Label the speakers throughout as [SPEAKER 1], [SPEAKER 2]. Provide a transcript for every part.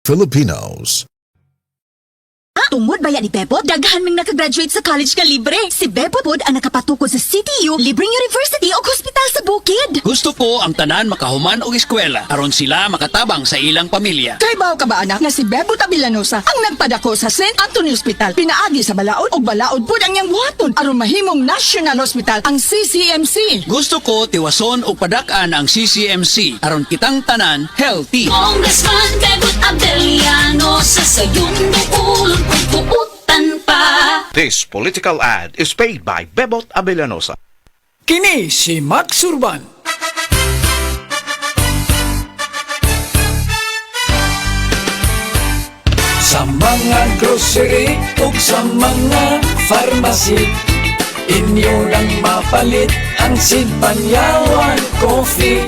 [SPEAKER 1] Filipinos.
[SPEAKER 2] Tungod baya ni Bebot, daghan ming nakagraduate sa college nga libre. Si Bebot pod ang nakapatukod sa CTU, libreng university o hospital sa bukid.
[SPEAKER 3] Gusto ko ang tanan makahuman og eskwela aron sila makatabang sa ilang pamilya.
[SPEAKER 4] Kay bao ka ba anak nga si Bebot Abilanosa ang nagpadako sa St. Anthony Hospital. Pinaagi sa balaod og balaod pod ang iyang buhaton aron mahimong National Hospital ang CCMC.
[SPEAKER 3] Gusto ko tiwason og padak-an ang CCMC aron kitang tanan healthy.
[SPEAKER 5] Congressman Bebot Abellano sa sayong duulong pagbuutan pa.
[SPEAKER 6] This political ad is paid by Bebot Abellanosa.
[SPEAKER 7] Kini si Max Urban. Sa mga grocery ug sa mga pharmacy, inyo nang mapalit ang Sidpanyawan Coffee.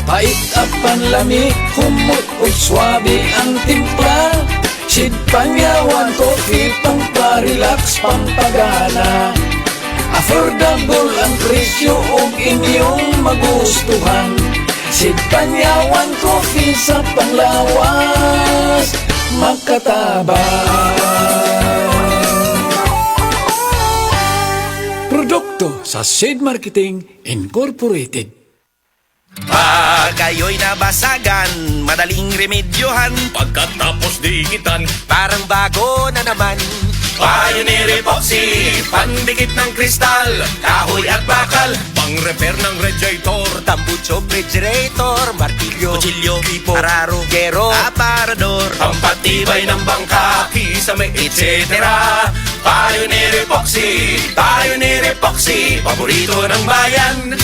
[SPEAKER 7] Pait at panlami, humot ug swabe ang timpla. Sidpanyawan Coffee, pamparelax, pampagana. Affordable ang presyo ug inyong magustuhan. Sidpanyawan Coffee sa panglawas, makatabang. Produkto sa Sid Marketing Incorporated.
[SPEAKER 8] Pag kayo'y nabasagan, madaling remedyohan. Pagkatapos dikitan, parang bago na naman. Pioneer Epoxy, pandikit ng kristal, kahoy at bakal, pang-repair ng radiator, tambucho, refrigerator, martilyo, kutsilyo, gripo, araro, gero, aparador, pampatibay ng bangka, kisame, etc. Pioneer Epoxy, paborito ng bayan.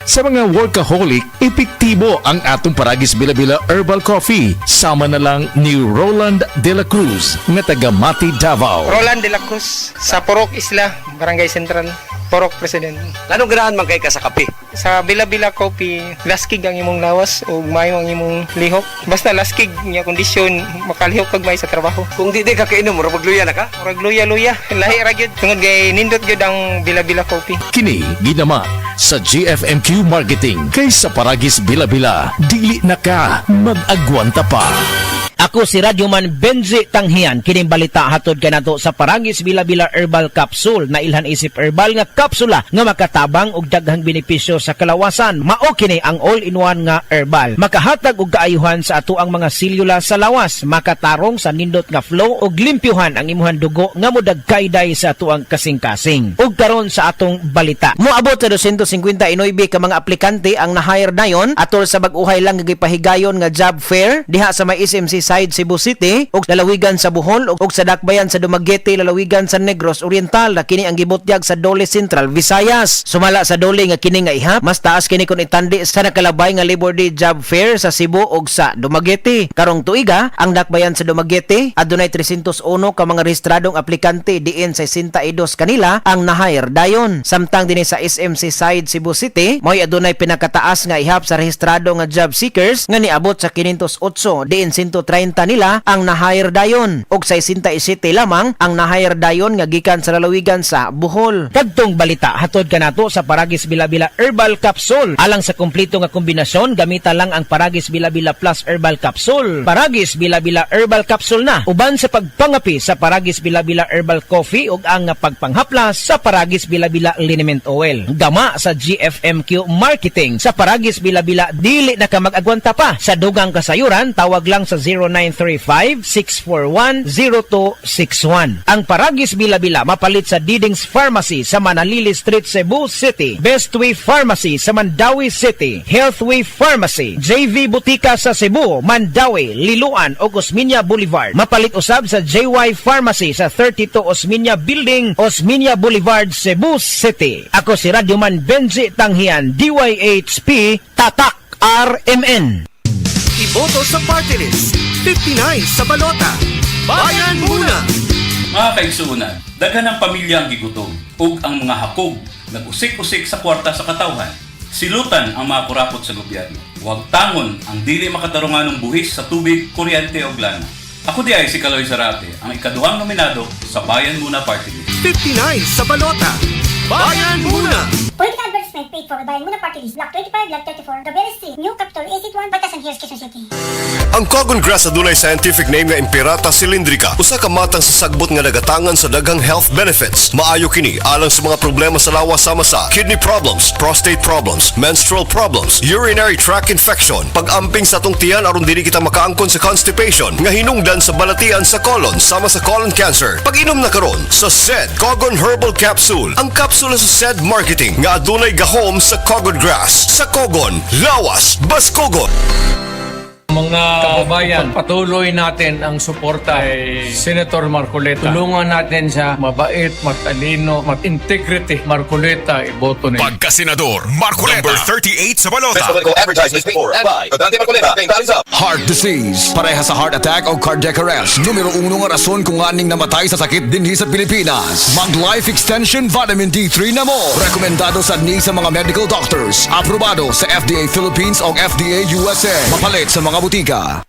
[SPEAKER 1] Sa mga workaholic, epektibo ang atong Paragis Bila-Bila Herbal Coffee. Sama na lang ni Roland De La Cruz nga taga Mati, Davao.
[SPEAKER 9] Roland De La Cruz sa Porok Isla, Barangay Central, Porok President.
[SPEAKER 8] Anong ganahan man kay ka sa kape?
[SPEAKER 9] Sa Bila-Bila Coffee, laskig ang imong lawas o mayo ang imong lihok. Basta laskig niya kondisyon, makalihok kag may sa trabaho.
[SPEAKER 8] Kung di ka kainom, magluya na ka?
[SPEAKER 9] Murag luya-luya, lahi ra gyud. Tungod kay nindot gyud ang Bila-Bila Coffee.
[SPEAKER 1] Kini ginama sa GFMQ Marketing. Kaysa Paragis Bila-Bila, dili na ka mag-agwanta pa.
[SPEAKER 10] Ako si Radyoman Benji Tanghian. Kining balita hatod ka nato sa Paragis Bila-Bila Herbal Capsule na ilhan isip herbal nga kapsula nga makatabang og daghang benepisyo sa kalawasan. Mao kini ang all-in-one nga herbal. Makahatag og kaayuhan sa ato ang mga selula sa lawas, makatarong sa nindot nga flow og limpyuhan ang imuhang dugo nga modagkayday sa ato ang kasing-kasing. Ug karon sa atong balita. Moabot sa 259 ka mga aplikante ang na-hire dayon atol sa bag-uhay lang nga gipahigayon nga job fair diha sa may SMC side Cebu City ug lalawigan sa Bohol ug sa dakbayan sa Dumaguete lalawigan sa Negros Oriental na kini ang gibutyag sa Dole Central Visayas. Sumala sa Dole nga kini nga ihap, mas taas kini kun itandi sa nakalabay nga Labor Day Job Fair sa Cebu ug sa Dumaguete. Karong tuiga ang dakbayan sa Dumaguete adunay 301 ka mga rehistradong aplikante diin sa 62 kanila ang na-hire dayon. Samtang dinhi sa SMC side Cebu City mo'y adunay pinakataas nga ihap sa rehistrado nga job seekers nga niabot sa 508 diin 130 nila ang na-hire dayon ug sa 67 lamang ang na-hire dayon nga gikan sa lalawigan sa Bohol. Kadtong balita hatod kanato sa Paragis Bila-Bila Herbal Capsule. Alang sa kumpleto nga kombinasyon gamita lang ang Paragis Bila-Bila Plus Herbal Capsule. Paragis Bila-Bila Herbal Capsule na uban sa pagpangapi sa Paragis Bila-Bila Herbal Coffee ug ang pagpanghaplas sa Paragis Bila-Bila Liniment Oil. Gama sa GFMQ Marketing sa Paragis Bila-Bila dili na ka mag-agwanta pa. Sa dugang kasayuran tawag lang sa 0935-641-0261. Ang Paragis Bila-Bila mapalit sa Didings Pharmacy sa Manalili Street, Cebu City, Bestway Pharmacy sa Mandawi City, Healthway Pharmacy, JV Butika sa Cebu, Mandawi, Liloan o Osmeña Boulevard. Mapalit usab sa JY Pharmacy sa 32 Osmeña Building, Osmeña Boulevard, Cebu City. Ako si Radyoman Benji Tanghian, DYHP, Tatak RMN.
[SPEAKER 8] Iboto sa party list, 59 sa balota. Bayan muna!
[SPEAKER 11] Mga kaigsuunan, daghan ang pamilya ang gigutom ug ang mga hakog nag-usik-usik sa kwarta sa katawhan. Silutan ang mga kurapot sa gobyerno. Huwag tangon ang dili makatarungan ng buhis sa tubig, kuryente o lana. Ako di ay si Kaloy Zarate, ang ikaduhang nominado sa Bayan Muna Party List.
[SPEAKER 8] 59 sa balota. Bayan muna!
[SPEAKER 5] Political
[SPEAKER 12] advertisement paid for by Muna Party List, Block 25, Lot 34, Gaberes Street, New Capital, A81, Batasan Hills, Quezon City.
[SPEAKER 13] Ang Cogon Grass adunay scientific name nga Impirata cylindrica, usa ka matang sa sagbot nga nagatangan sa daghang health benefits. Maayo kini alang sa mga problema sa lawas sama sa kidney problems, prostate problems, menstrual problems, urinary tract infection, pag-amping sa atong tiyan aron dili kita makaangkon sa constipation nga hinungdan sa balatian sa colon sama sa colon cancer. Pag-inom na karon sa SED Cogon Herbal Capsule, ang kapsula sa SED Marketing nga adunay gahom sa Cogon Grass. Sa Cogon, lawas, Baskogon.
[SPEAKER 7] Mga kababayan, patuloy natin ang suporta kay Senator Marcoleta. Tulungan natin siya, mabait, matalino, mat-integrity. Marcoleta, iboto niya.
[SPEAKER 14] Pagka-senador, Marcoleta. Number 38 sa balota.
[SPEAKER 1] Heart disease, pareha sa heart attack o cardiac arrest. Numero 1 nga rason kung aning namatay sa sakit dinhi sa Pilipinas. Mag Life Extension Vitamin D3 na mo. Rekomendado sa ni sa mga medical doctors. Aprobado sa FDA Philippines o FDA USA. Mapalit sa mga butika.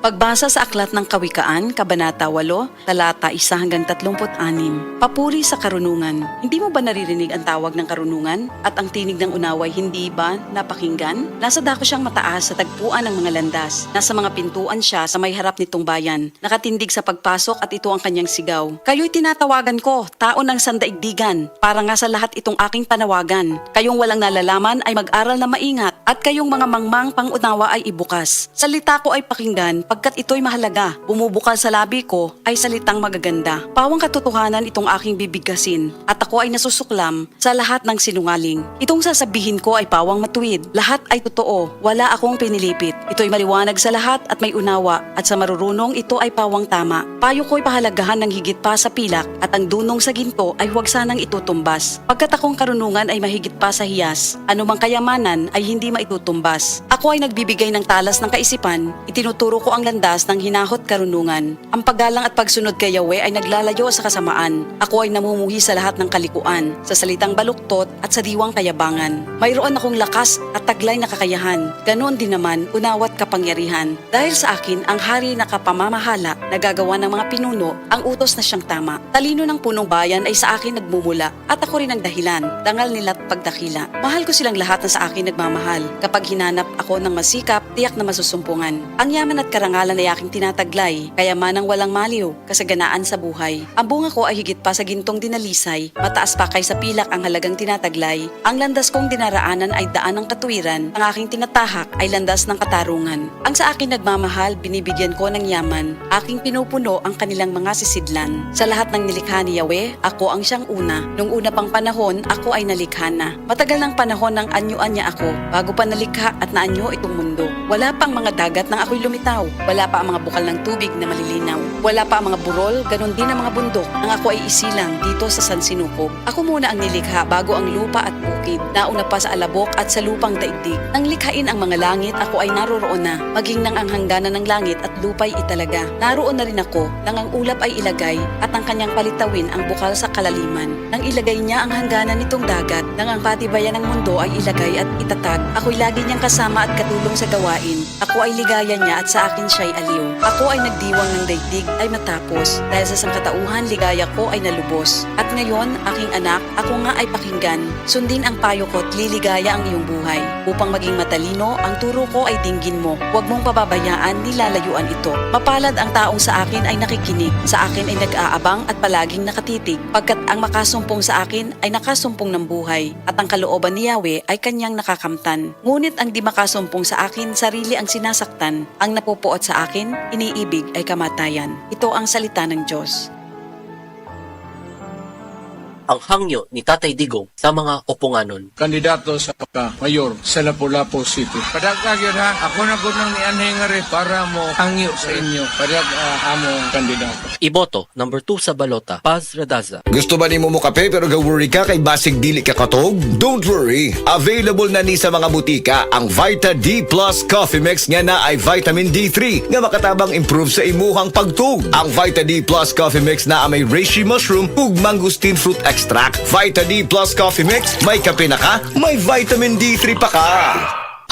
[SPEAKER 15] Pagbasa sa Aklat ng Kawikaan, Kabanata 8, Talata 1 hanggang 36. Papuri sa karunungan. Hindi mo ba naririnig ang tawag ng karunungan? At ang tinig ng unaway hindi ba napakinggan? Nasa dako siyang mataas sa tagpuan ng mga landas. Nasa mga pintuan siya sa may harap nitong bayan. Nakatindig sa pagpasok at ito ang kanyang sigaw. Kayo'y tinatawagan ko, tao ng sandaigdigan. Para nga sa lahat itong aking panawagan. Kayong walang nalalaman ay mag-aral na maingat. At kayong mga mangmang pangunawa ay ibukas. Salita ko ay pakinggan. Pagkat ito'y mahalaga, bumubukal sa labi ko ay salitang magaganda. Pawang katotohanan itong aking bibigkasin at ako ay nasusuklam sa lahat ng sinungaling. Itong sasabihin ko ay pawang matuwid. Lahat ay totoo, wala akong pinilipit. Ito'y maliwanag sa lahat at may unawa at sa marurunong ito ay pawang tama. Payo ko'y pahalagahan ng higit pa sa pilak at ang dunong sa ginto ay huwag sanang itutumbas. Pagkat akong karunungan ay mahigit pa sa hiyas, anumang kayamanan ay hindi maitutumbas. Ako ay nagbibigay ng talas ng kaisipan, itinuturo ko ang landas ng hinahot karunungan. Ang paggalang at pagsunod kay Yahweh ay naglalayo sa kasamaan. Ako ay namumuhi sa lahat ng kalikuan, sa salitang baluktot at sa diwang kayabangan. Mayroon akong lakas at taglay na kakayahan. Ganoon din naman, unawat kapangyarihan. Dahil sa akin, ang hari na kapamamahala, nagagawa ng mga pinuno, ang utos na siyang tama. Talino ng punong bayan ay sa akin nagmumula at ako rin ang dahilan, dangal nila't pagdakila. Mahal ko silang lahat na sa akin nagmamahal. Kapag hinanap ako ng masikap, tiyak na masusumpungan. Ang yaman at karangalan ay aking tinataglay, kayamanang walang maliw, kasaganaan sa buhay. Ang bunga ko ay higit pa sa gintong dinalisay, mataas pa kaysa pilak ang halagang tinataglay. Ang landas kong dinaraanan ay daan ng katuwiran, ang aking tinatahak ay landas ng katarungan. Ang sa akin nagmamahal, binibigyan ko ng yaman, aking pinupuno ang kanilang mga sisidlan. Sa lahat ng nilikha ni Yahweh, ako ang siyang una. Nung una pang panahon, ako ay nalikha na. Matagal ng panahon ng anyuan niya ako, bago pa nalikha at naanyo itong mundo. Wala pang mga dagat nang ako'y lumitaw. Wala pa ang mga bukal ng tubig na malilinaw. Wala pa ang mga burol, ganon din ang mga bundok nang ako ay isilang dito sa San Sinukob. Ako muna ang nilikha bago ang lupa at bukid. Nauna pa sa alabok at sa lupang daigdig. Nang likhain ang mga langit, ako ay naroroon na. Maging nang ang hangganan ng langit at lupa'y italaga. Naroon na rin ako nang ang ulap ay ilagay at ang kanyang palitawin ang bukal sa kalaliman. Nang ilagay niya ang hangganan nitong dagat, nang ang patibayan ng mundo ay ilagay at itatag, ako'y lagi niyang kasama at katulong sa gawain. Ako ay ligaya niya at sa akin siya'y aliw. Ako ay nagdiwang ng daigdig ay matapos. Dahil sa sangkatauhan, ligaya ko ay nalubos. At ngayon, aking anak, ako nga ay pakinggan. Sundin ang payo ko at liligaya ang iyong buhay. Upang maging matalino, ang turo ko ay dinggin mo. Huwag mong pababayaan, nilalayuan ito. Mapalad ang taong sa akin ay nakikinig. Sa akin ay nag-aabang at palaging nakatitig. Pagkat ang makasumpong sa akin ay nakasumpong ng buhay. At ang kalooban ni Yahweh ay kanyang nakakamtan. Ngunit ang di makasumpong sa akin, sarili ang sinasaktan. Ang napupuot sa akin, iniibig ay kamatayan. Ito ang salita ng Diyos.
[SPEAKER 16] Ang hangyo ni Tatay Digong sa mga upunganon.
[SPEAKER 7] Kandidato sa mayor sa Lapu-Lapu City. Padag yun ha, ako na gunang ni Anhengare para mo hangyo sa inyo. Padag among kandidato.
[SPEAKER 16] Iboto, number 2 sa balota, Paz Radaza.
[SPEAKER 1] Gusto ba ni mo kape pero ga-worry ka kay basig dili ka katog? Don't worry. Available na ni sa mga butika ang Vita D Plus Coffee Mix nga na ay vitamin D3 nga makatabang improve sa imuhang pagtug. Ang Vita D Plus Coffee Mix na may reishi mushroom ug mangosteen fruit extract. Vita D Plus Coffee Mix, may kape na ka, may vitamin D3 pa ka.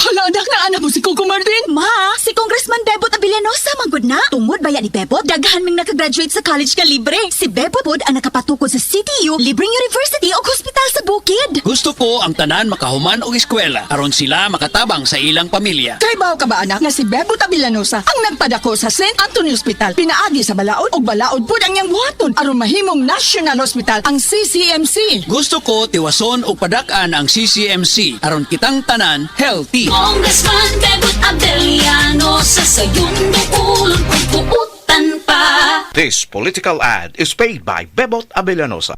[SPEAKER 4] Hala, anak na anak mo si Coco Martin?
[SPEAKER 2] Ma, si Congressman Bebot Abellanosa, Good na. Tungod baya ni Bebot, daghan ming nakagraduate sa college nga libre. Si Bebot pod ang nakapatukod sa CTU, libreng university o hospital sa bukid.
[SPEAKER 3] Gusto ko ang tanan makahuman og eskwela aron sila makatabang sa ilang pamilya.
[SPEAKER 4] Kay baw ka ba anak nga si Bebot Avillanosa ang nagpadako sa St. Anthony Hospital. Pinaagi sa balaod ug balaod pod ang iyang buhaton aron mahimong National Hospital ang CCMC.
[SPEAKER 3] Gusto ko tiwason og padak-an ang CCMC aron kitang tanan healthy.
[SPEAKER 5] Congressman Bebot Abellano sa sayong dukulon kung puutan pa.
[SPEAKER 6] This political ad is paid by Bebot Abellanosa.